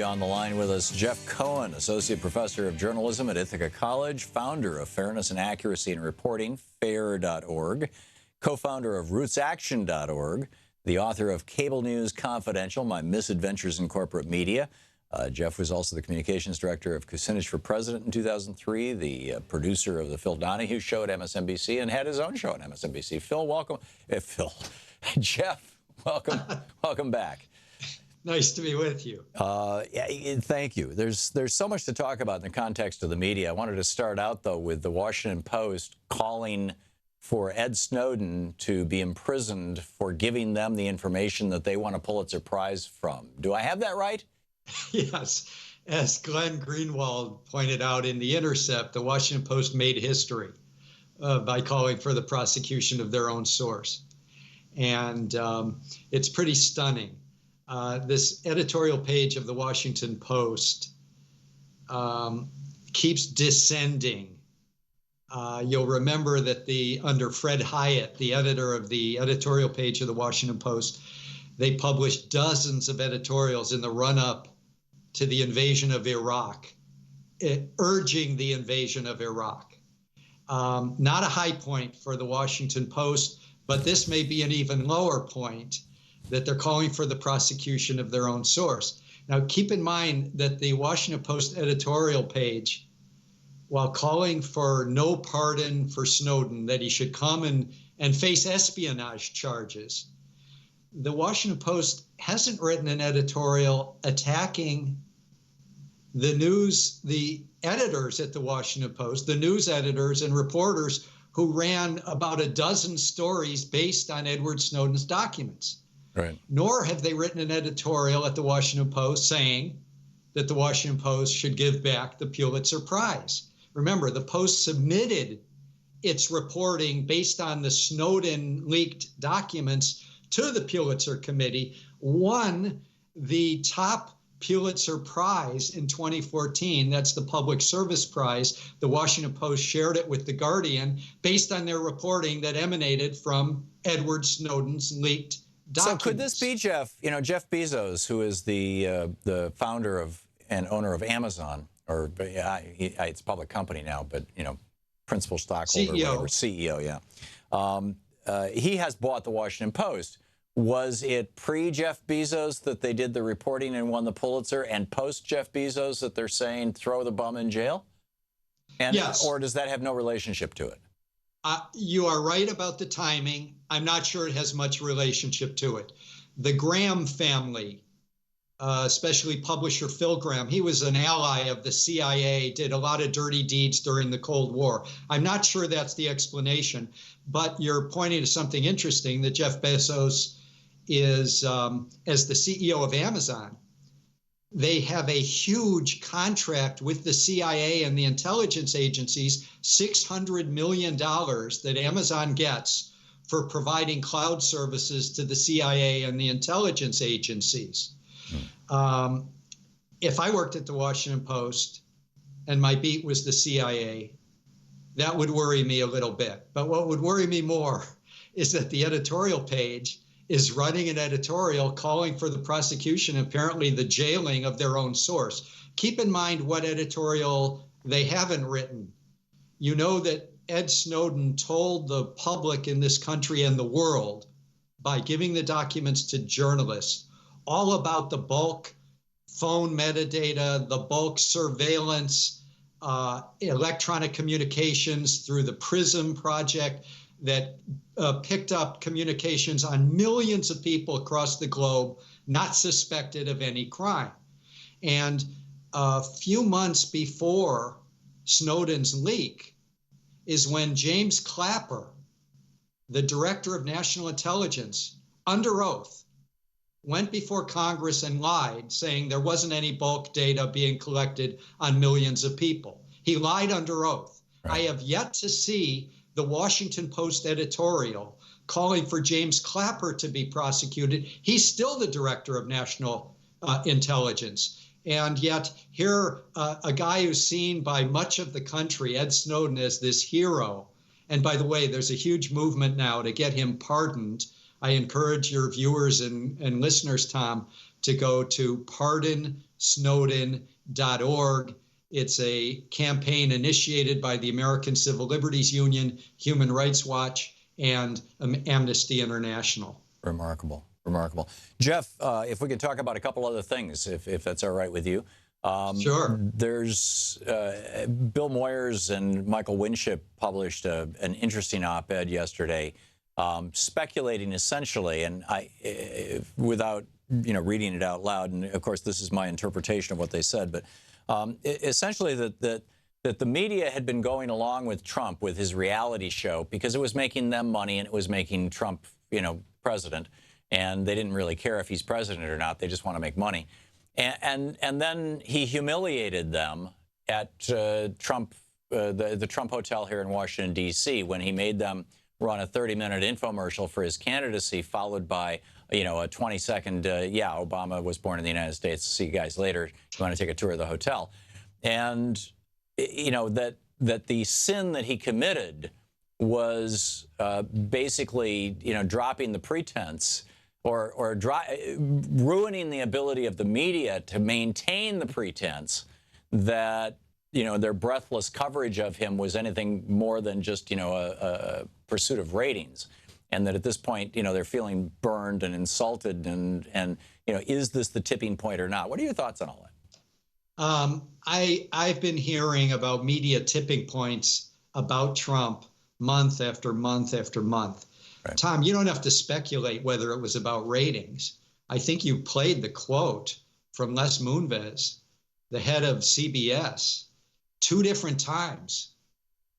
On the line with us, Jeff Cohen, Associate Professor of Journalism at Ithaca College, founder of Fairness and Accuracy in Reporting, FAIR.org, co-founder of RootsAction.org, the author of Cable News Confidential, My Misadventures in Corporate Media. Jeff was also the communications director of Kucinich for President in 2003, the producer of the Phil Donahue Show at MSNBC, and had his own show at MSNBC. Phil, welcome. Jeff, welcome. Welcome back. Nice to be with you. Thank you. There's so much to talk about in the context of the media. I wanted to start out, though, with the Washington Post calling for Ed Snowden to be imprisoned for giving them the information that they won a Pulitzer Prize from. Do I have that right? Yes. As Glenn Greenwald pointed out in The Intercept, the Washington Post made history by calling for the prosecution of their own source. And it's pretty stunning. This editorial page of the Washington Post keeps descending. You'll remember that under Fred Hyatt, the editor of the editorial page of the Washington Post, they published dozens of editorials in the run-up to the invasion of Iraq, urging the invasion of Iraq. Not a high point for the Washington Post, but this may be an even lower point, that they're calling for the prosecution of their own source. Now, keep in mind that the Washington Post editorial page, while calling for no pardon for Snowden, that he should come and face espionage charges, the Washington Post hasn't written an editorial attacking the editors at the Washington Post, the news editors and reporters who ran about a dozen stories based on Edward Snowden's documents. Right. Nor have they written an editorial at the Washington Post saying that the Washington Post should give back the Pulitzer Prize. Remember, the Post submitted its reporting based on the Snowden leaked documents to the Pulitzer Committee, won the top Pulitzer Prize in 2014. That's the Public Service Prize. The Washington Post shared it with The Guardian based on their reporting that emanated from Edward Snowden's leaked documents. So could this be, Jeff, Jeff Bezos, who is the founder of and owner of Amazon, or it's a public company now, but, principal stockholder, CEO, yeah. He has bought the Washington Post. Was it pre-Jeff Bezos that they did the reporting and won the Pulitzer, and post-Jeff Bezos that they're saying throw the bum in jail? Yes. Or does that have no relationship to it? You are right about the timing. I'm not sure it has much relationship to it. The Graham family, especially publisher Phil Graham, he was an ally of the CIA, did a lot of dirty deeds during the Cold War. I'm not sure that's the explanation, but you're pointing to something interesting, that Jeff Bezos is, as the CEO of Amazon, they have a huge contract with the CIA and the intelligence agencies, $600 million that Amazon gets for providing cloud services to the CIA and the intelligence agencies. If I worked at the Washington Post and my beat was the CIA, that would worry me a little bit. But what would worry me more is that the editorial page is running an editorial calling for the prosecution, apparently the jailing of their own source. Keep in mind what editorial they haven't written. You know that Ed Snowden told the public in this country and the world, by giving the documents to journalists, all about the bulk phone metadata, the bulk surveillance, electronic communications through the PRISM project that picked up communications on millions of people across the globe, not suspected of any crime. And a few months before Snowden's leak is when James Clapper, the director of national intelligence, under oath, went before Congress and lied, saying there wasn't any bulk data being collected on millions of people. He lied under oath. Right. I have yet to see the Washington Post editorial calling for James Clapper to be prosecuted. He's still the director of national intelligence. And yet here, a guy who's seen by much of the country, Ed Snowden, as this hero. And by the way, there's a huge movement now to get him pardoned. I encourage your viewers and listeners, Thom, to go to pardon Snowden.org. It's a campaign initiated by the American Civil Liberties Union, Human Rights Watch, and Amnesty International. Remarkable, remarkable. Jeff, if we could talk about a couple other things, if that's all right with you. Sure. There's Bill Moyers and Michael Winship published an interesting op-ed yesterday, speculating essentially, and without reading it out loud, and of course this is my interpretation of what they said, but essentially that the media had been going along with Trump with his reality show because it was making them money and it was making Trump, president, and they didn't really care if he's president or not. They just want to make money. And then he humiliated them at Trump, the Trump Hotel here in Washington, D.C., when he made them run a 30-minute infomercial for his candidacy, followed by, a 20-second, yeah, Obama was born in the United States. See you guys later. You want to take a tour of the hotel. And, that the sin that he committed was basically, dropping the pretense or ruining the ability of the media to maintain the pretense that, their breathless coverage of him was anything more than just, a pursuit of ratings. And that at this point, they're feeling burned and insulted. And is this the tipping point or not? What are your thoughts on all that? I've been hearing about media tipping points about Trump month after month after month. Right. Thom, you don't have to speculate whether it was about ratings. I think you played the quote from Les Moonves, the head of CBS, 2 different times.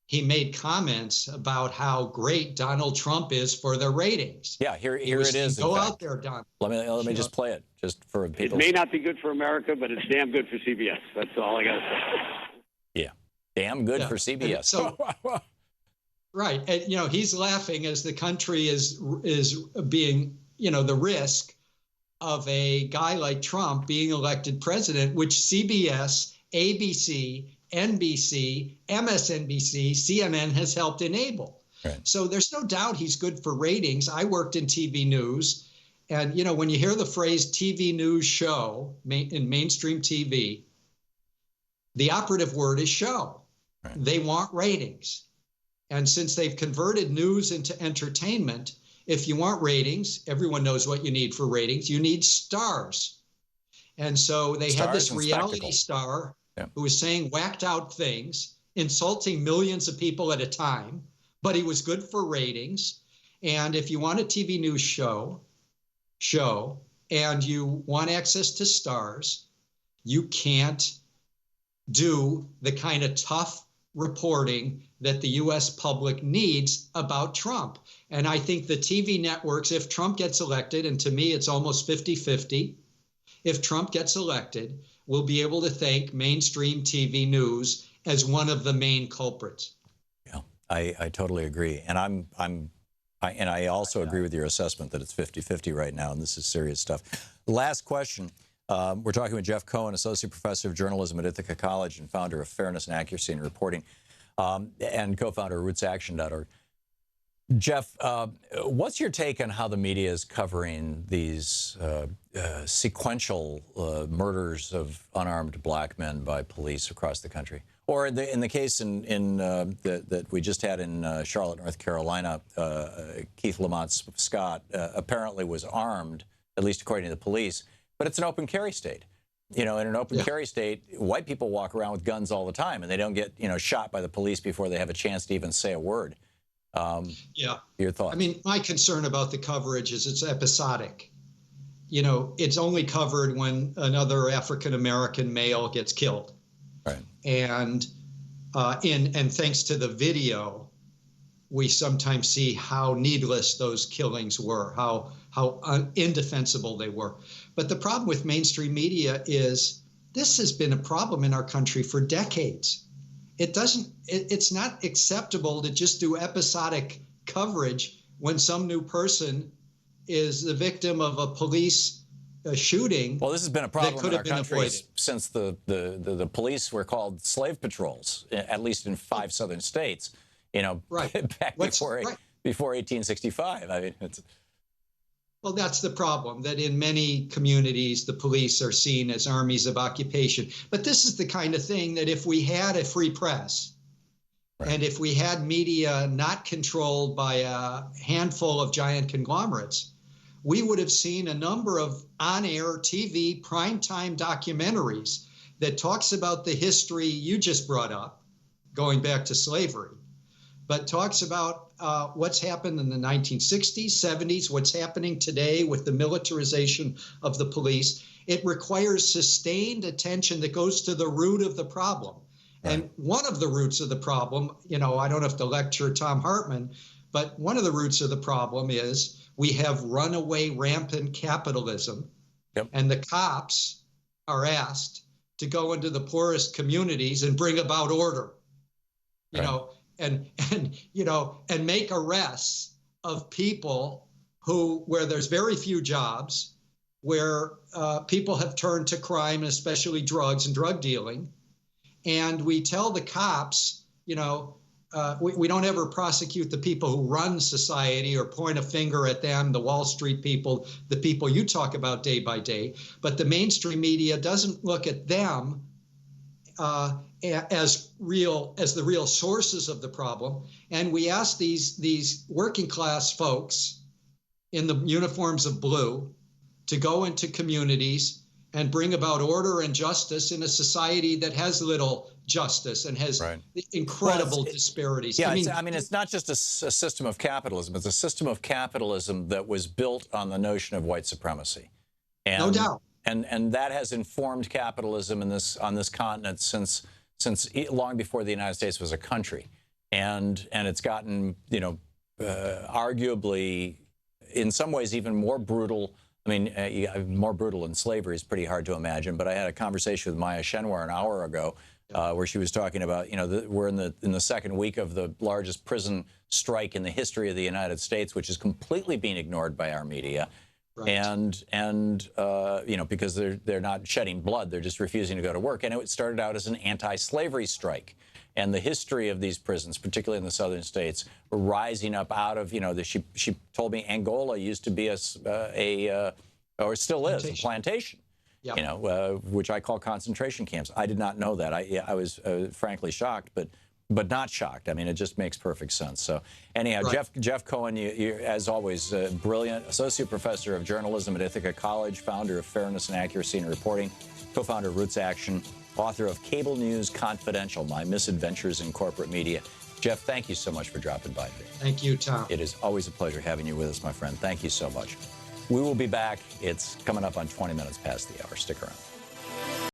He made comments about how great Donald Trump is for the ratings. Yeah, here it is. Go out there, Don. Let me just play it, just for people. It may not be good for America, but it's damn good for CBS. That's all I got to say. Yeah, damn good for CBS. So, right, and he's laughing as the country is being, the risk of a guy like Trump being elected president, which CBS, ABC, NBC, MSNBC, CNN has helped enable. Right. So there's no doubt he's good for ratings. I worked in TV news, and when you hear the phrase TV news show in mainstream TV, the operative word is show. Right. They want ratings. And since they've converted news into entertainment, if you want ratings, everyone knows what you need for ratings. You need stars. And so they had this reality star who was saying whacked out things, insulting millions of people at a time, but he was good for ratings. And if you want a TV news show, and you want access to stars, you can't do the kind of tough reporting that the U.S. public needs about Trump. And I think the TV networks, if Trump gets elected, and to me it's almost 50-50, if Trump gets elected, will be able to thank mainstream TV news as one of the main culprits. Yeah, I totally agree. And I also agree with your assessment that it's 50-50 right now, and this is serious stuff. Last question. We're talking with Jeff Cohen, Associate Professor of Journalism at Ithaca College and founder of Fairness and Accuracy in Reporting, and co-founder of RootsAction.org. Jeff, what's your take on how the media is covering these sequential murders of unarmed black men by police across the country? Or in the case that we just had in Charlotte, North Carolina, Keith Lamont Scott apparently was armed, at least according to the police, but it's an open carry state. In an open carry state, white people walk around with guns all the time, and they don't get shot by the police before they have a chance to even say a word. Your thoughts? I mean, my concern about the coverage is it's episodic. It's only covered when another African-American male gets killed. Right. And thanks to the video, we sometimes see how needless those killings were, how indefensible they were. But the problem with mainstream media is this has been a problem in our country for decades. It's not acceptable to just do episodic coverage when some new person is the victim of a police shooting. Well, this has been a problem in our country since the police were called slave patrols, at least in 5 southern states, right. back before 1865. I mean, Well, that's the problem, that in many communities, the police are seen as armies of occupation. But this is the kind of thing that if we had a free press, right, and if we had media not controlled by a handful of giant conglomerates, we would have seen a number of on-air TV primetime documentaries that talks about the history you just brought up, going back to slavery, but talks about what's happened in the 1960s, 70s, what's happening today with the militarization of the police. It requires sustained attention that goes to the root of the problem. Right. And one of the roots of the problem, I don't have to lecture Thom Hartmann, but one of the roots of the problem is we have runaway rampant capitalism. Yep. And the cops are asked to go into the poorest communities and bring about order, and make arrests of people where there's very few jobs, where people have turned to crime, especially drugs and drug dealing. And we tell the cops, we don't ever prosecute the people who run society or point a finger at them, the Wall Street people, the people you talk about day by day. But the mainstream media doesn't look at them as the real sources of the problem. And we ask these working class folks in the uniforms of blue to go into communities and bring about order and justice in a society that has little justice and has incredible disparities. Yeah, it's not just a system of capitalism. It's a system of capitalism that was built on the notion of white supremacy. And, no doubt. And that has informed capitalism on this continent since long before the United States was a country. And it's gotten, arguably, in some ways, even more brutal. More brutal than slavery is pretty hard to imagine. But I had a conversation with Maya Shenwar an hour ago where she was talking about, we're in the second week of the largest prison strike in the history of the United States, which is completely being ignored by our media. Right. And because they're not shedding blood, they're just refusing to go to work. And it started out as an anti-slavery strike. And the history of these prisons, particularly in the southern states, were rising up out of, she told me Angola used to be or still is, a plantation, yep. Which I call concentration camps. I did not know that. I was frankly shocked, but not shocked. It just makes perfect sense. So anyhow, right. Jeff Cohen, you're, as always, brilliant, associate professor of journalism at Ithaca College, founder of Fairness and Accuracy in Reporting, co-founder of Roots Action, author of Cable News Confidential, My Misadventures in Corporate Media. Jeff, thank you so much for dropping by today. Thank you, Thom. It is always a pleasure having you with us, my friend. Thank you so much. We will be back. It's coming up on 20 minutes past the hour. Stick around.